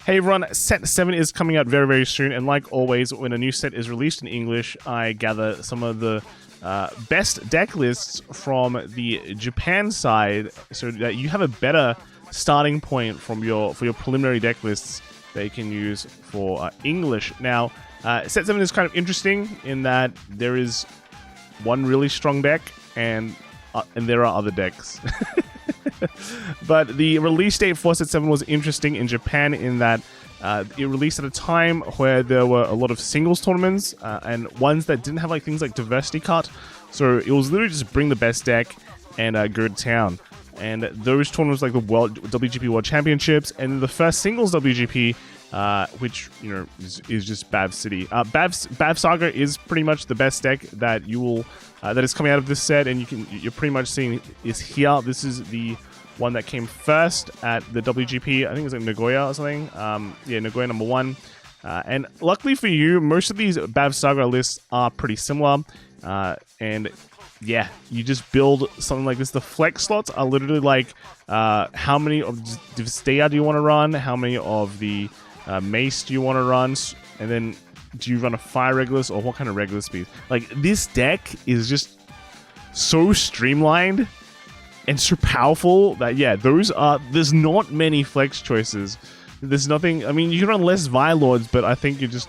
Hey everyone, set 7 is coming out very, very soon, and like always, when a new set is released in English, I gather some of the best deck lists from the Japan side, so that you have a better starting point from for your preliminary deck lists that you can use for English. Now, set 7 is kind of interesting in that there is one really strong deck, and there are other decks. But the release date for set 7 was interesting in Japan in that it released at a time where there were a lot of singles tournaments and ones that didn't have like things like diversity cut. So it was literally just bring the best deck and go to town. And those tournaments like the WGP World Championships and the first singles WGP, which is just Bav City. Bav Saga is pretty much the best deck that you will that is coming out of this set, and you're pretty much seeing is here. This is the one that came first at the WGP. I think it's like Nagoya or something. Yeah, Nagoya number 1. And luckily for you, most of these Bav Saga lists are pretty similar. And yeah, you just build something like this. The flex slots are literally like how many of Devastea do you want to run? How many of the Mace do you want to run? And then do you run a Fire Regulus or what kind of Regulus speed? Like, this deck is just so streamlined and so powerful that, yeah, there's not many flex choices. There's nothing, I mean, you can run less Vylords, but I think you're just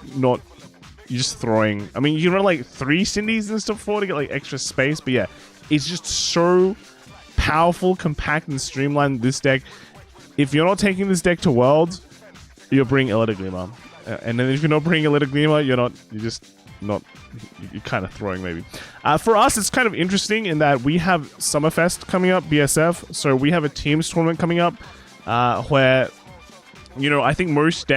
throwing, I mean, you can run like 3 Cindies and stuff for to get like extra space, but yeah, it's just so powerful, compact, and streamlined, this deck. If you're not taking this deck to Worlds, you're bringing Elita Gleamer. And then if you're not bringing Elita Gleamer, you're kind of throwing maybe. For us, it's kind of interesting in that we have Summerfest coming up, BSF, so we have a teams tournament coming up where, I think most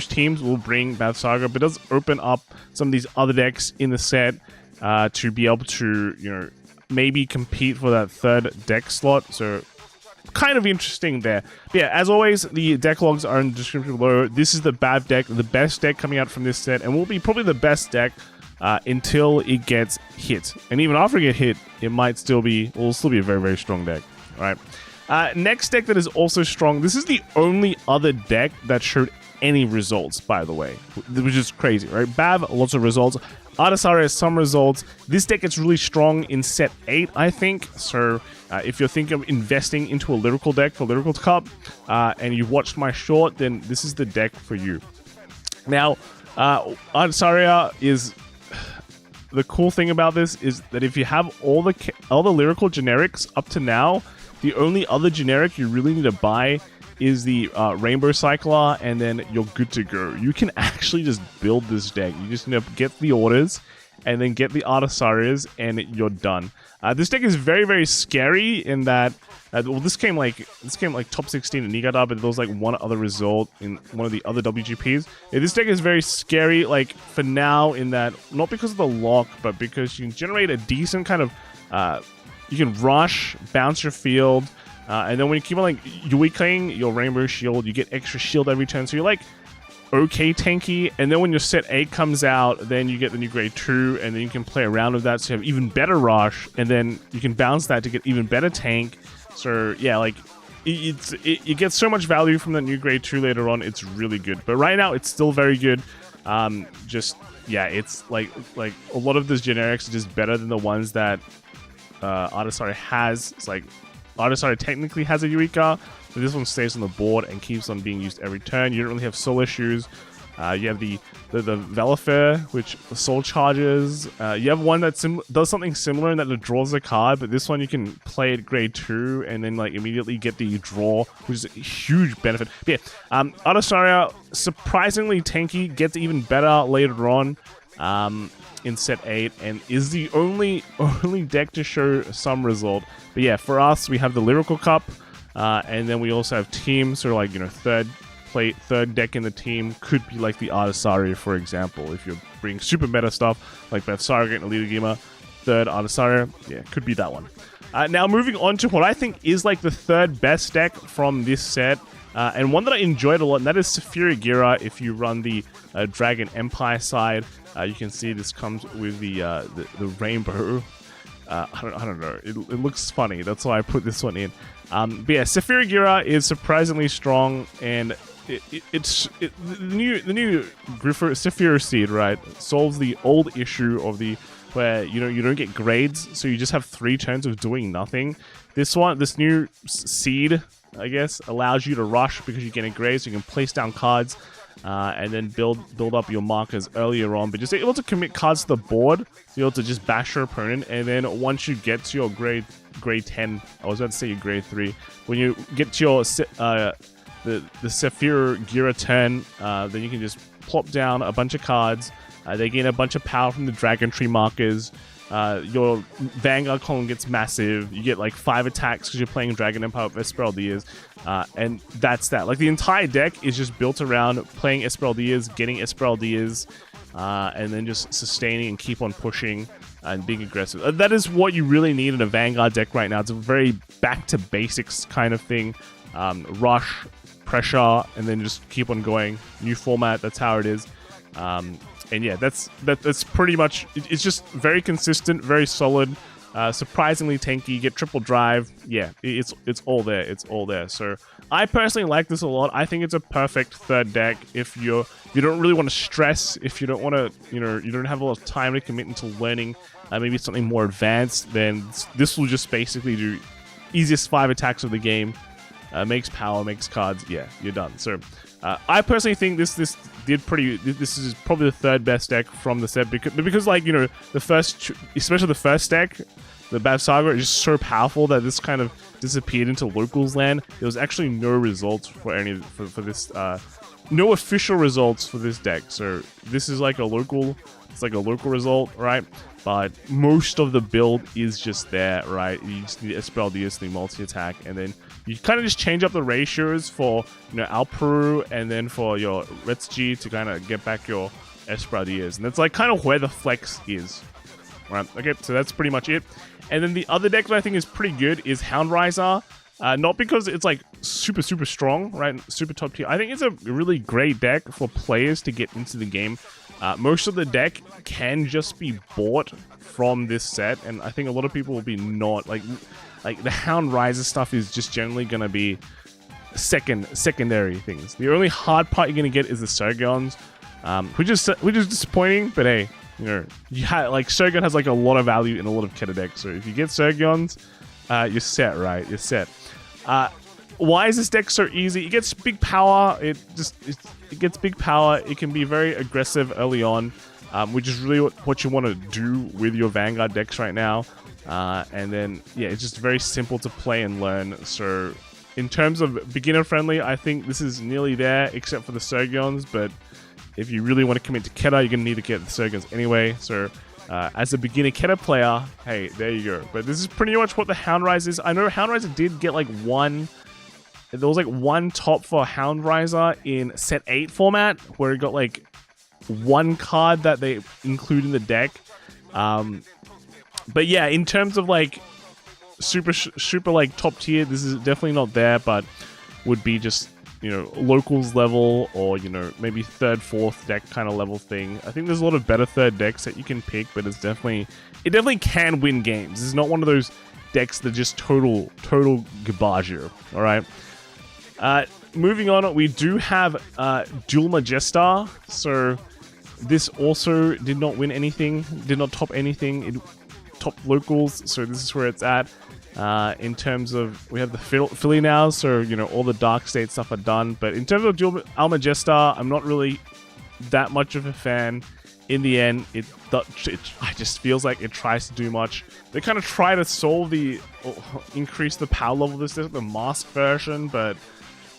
teams will bring Bav Saga, but it does open up some of these other decks in the set to be able to, maybe compete for that third deck slot. So kind of interesting there. But yeah, as always, the deck logs are in the description below. This is the Bav deck, the best deck coming out from this set, and will be probably the best deck until it gets hit. And even after it gets hit, it will still be a very, very strong deck. All right. Next deck that is also strong. This is the only other deck that showed any results, by the way, which is crazy, right? Bav, lots of results. Antsaria, some results. This deck gets really strong in set 8, I think. So if you're thinking of investing into a Lyrical deck for Lyrical Cup, and you've watched my short, then this is the deck for you. Now, Antsaria is... The cool thing about this is that if you have all the Lyrical generics up to now, the only other generic you really need to buy is the Rainbow Cycler, and then you're good to go. You can actually just build this deck. You just need to get the orders, and then get the Antsarias, and you're done. This deck is very, very scary in that, well, this came like top 16 in Niigata, but there was like one other result in one of the other WGPs. Yeah, this deck is very scary, like, for now, in that, not because of the lock, but because you can generate a decent kind of, you can rush, bounce your field, and then when you keep on like Yuikaing your Rainbow Shield, you get extra shield every turn, so you're like okay tanky. And then when your set 8 comes out, then you get the new grade 2, and then you can play around with that, so you have even better rush, and then you can bounce that to get even better tank. So yeah, like you get so much value from the new grade 2 later on. It's really good, but right now it's still very good. Just yeah, it's like a lot of those generics are just better than the ones that Antsaria has. It's like Antsaria technically has a Eureka, but this one stays on the board and keeps on being used every turn. You don't really have soul issues. You have the Velifer, which soul charges. You have one that does something similar in that it draws a card, but this one you can play at grade 2 and then like immediately get the draw, which is a huge benefit. But yeah, Antsaria, surprisingly tanky, gets even better later on. In set 8, and is the only deck to show some result. But yeah, for us, we have the Lyrical Cup, and then we also have teams, so like, third deck in the team could be like the Antsaria, for example. If you're bringing super meta stuff like Bav Saga and Elita Gleamer, third Antsaria, yeah, could be that one. Now moving on to what I think is like the third best deck from this set, and one that I enjoyed a lot, and that is Sapphira Gira. If you run the Dragon Empire side, you can see this comes with the rainbow. I don't know. It looks funny. That's why I put this one in. But yeah, Sapphira Gira is surprisingly strong, and the new Griffer Sapphira Seed, right, solves the old issue of the where you don't get grades, so you just have 3 turns of doing nothing. This new seed, I guess, allows you to rush because you're getting grades, so you can place down cards and then build up your markers earlier on, but just able to commit cards to the board, so you're able to just bash your opponent, and then once you get to your grade 10, I was about to say your grade 3, when you get to your the Sapphira Gira turn, then you can just plop down a bunch of cards. They gain a bunch of power from the Dragon Tree markers. Your Vanguard column gets massive. You get like 5 attacks because you're playing Dragon Empire with Esmeraldas. And that's that. Like the entire deck is just built around playing Esmeraldas, getting Esmeraldas, and then just sustaining and keep on pushing and being aggressive. That is what you really need in a Vanguard deck right now. It's a very back to basics kind of thing. Rush, pressure, and then just keep on going. New format, that's how it is. And yeah, that's pretty much. It's just very consistent, very solid, surprisingly tanky. You get triple drive. Yeah, it's all there. It's all there. So I personally like this a lot. I think it's a perfect third deck if you don't really want to stress. If you don't want to, you don't have a lot of time to commit into learning. Maybe something more advanced. Then this will just basically do easiest 5 attacks of the game. Makes power, makes cards. Yeah, you're done. So I personally think this is probably the third best deck from the set because like the first, especially the first deck, the Bad Saga, is just so powerful that this kind of disappeared into locals land. There was actually no results for this, no official results for this deck. So this is like a local. It's like a local result, right? But most of the build is just there, right? You just need Esmeraldas, the multi-attack, and then you kind of just change up the ratios for, Alperu and then for your Retsuji to kind of get back your Esmeraldas. And that's like kind of where the flex is, right? Okay, so that's pretty much it. And then the other deck that I think is pretty good is Hound Riser. Not because it's like super, super strong, right? Super top tier. I think it's a really great deck for players to get into the game. Most of the deck can just be bought from this set, and I think a lot of people will be not like the Hound Riser stuff is just generally gonna be secondary things. The only hard part you're gonna get is the Sergons, which is disappointing. But hey, Sergon has like a lot of value in a lot of Keta decks. So if you get Sergons, you're set, right? You're set. Why is this deck so easy? It gets big power. It gets big power. It can be very aggressive early on, which is really what you want to do with your Vanguard decks right now. And then, yeah, it's just very simple to play and learn. So in terms of beginner friendly, I think this is nearly there, except for the Sergons. But if you really want to commit to Keta, you're going to need to get the Sergons anyway. So as a beginner Keta player, hey, there you go. But this is pretty much what the Hound Riser is. I know Hound Riser did get like one... There was like one top for Hound Riser in set 8 format where it got like one card that they include in the deck. But yeah, in terms of like super like top tier, this is definitely not there, but would be just, locals level or, maybe 3rd, 4th deck kind of level thing. I think there's a lot of better third decks that you can pick, but it definitely can win games. It's not one of those decks that just total garbage, all right? Moving on, we do have Dual Majesta. So this also did not win anything, did not top anything. It topped locals, so this is where it's at. In terms of, we have the Philly now, so all the Dark State stuff are done. But in terms of Dual Majesta, I'm not really that much of a fan. In the end, it just feels like it tries to do much. They kind of try to increase the power level of this, the mask version, but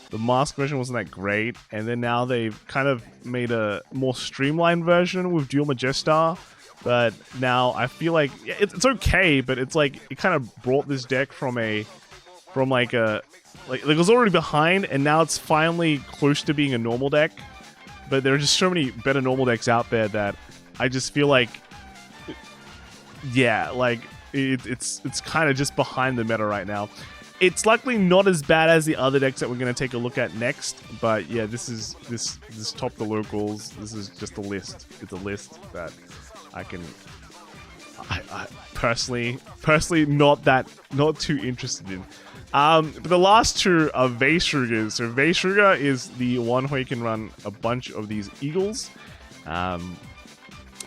the mask version wasn't that great. And then now they've kind of made a more streamlined version with Dual Majesta. But now I feel like it's okay, but it's like it kind of brought this deck from it was already behind, and now it's finally close to being a normal deck. But there are just so many better normal decks out there that I just feel like, yeah, like it's kind of just behind the meta right now. It's luckily not as bad as the other decks that we're going to take a look at next. But yeah, this top the locals. This is just a list. It's a list that I personally not too interested in. But the last two are Vayer. So Vayer is the one where you can run a bunch of these eagles.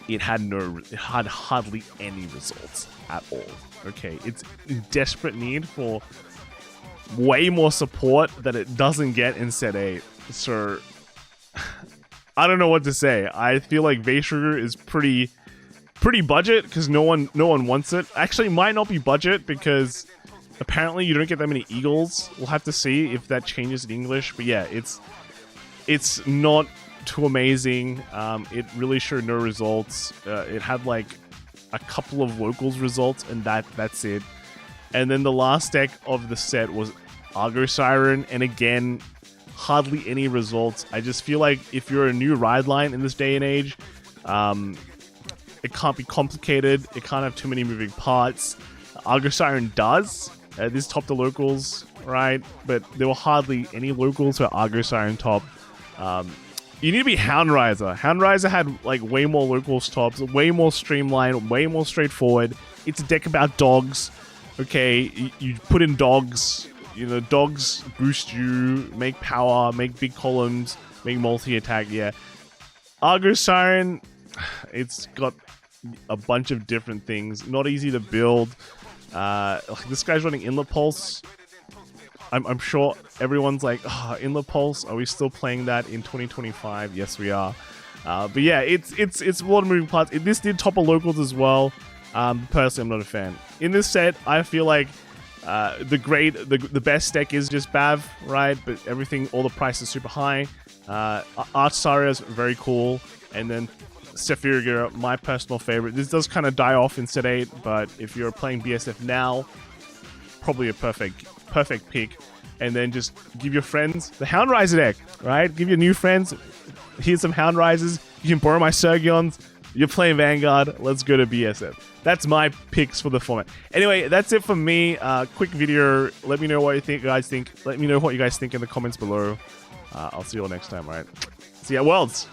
It had hardly any results at all. Okay, it's in desperate need for way more support that it doesn't get in set 8. So I don't know what to say. I feel like Vayer is pretty budget because no one wants it. Actually, it might not be budget because apparently you don't get that many eagles. We'll have to see if that changes in English. But yeah, it's not too amazing. It really showed no results. It had like a couple of locals results, and that's it. And then the last deck of the set was Argo Siren, and again, hardly any results. I just feel like if you're a new ride line in this day and age, it can't be complicated. It can't have too many moving parts. Argo Siren does. This top the locals, right? But there were hardly any locals for Argo Siren top. You need to be Hound Riser. Hound Riser had like way more locals tops, way more streamlined, way more straightforward. It's a deck about dogs. Okay, you put in dogs. You know, dogs boost you, make power, make big columns, make multi-attack. Yeah, Argo Siren, it's got a bunch of different things. Not easy to build. This guy's running Inlet Pulse. I'm sure everyone's like, oh, Inlet Pulse, are we still playing that in 2025? Yes, we are. But yeah, it's a lot of moving parts. This did topple locals as well. Personally, I'm not a fan. In this set, I feel like the best deck is just Bav, right? But everything, all the prices is super high. Antsaria is very cool, and then Sapphira Gira, my personal favorite. This does kind of die off in set 8, but if you're playing BSF now, probably a perfect pick. And then just give your friends the Hound Riser deck, right? Give your new friends, here's some Hound Risers. You can borrow my Ceruleans. You're playing Vanguard. Let's go to BSF. That's my picks for the format. Anyway, that's it for me. Quick video. Let me know what you guys think. Let me know what you guys think in the comments below. I'll see you all next time, all right? See ya, Worlds.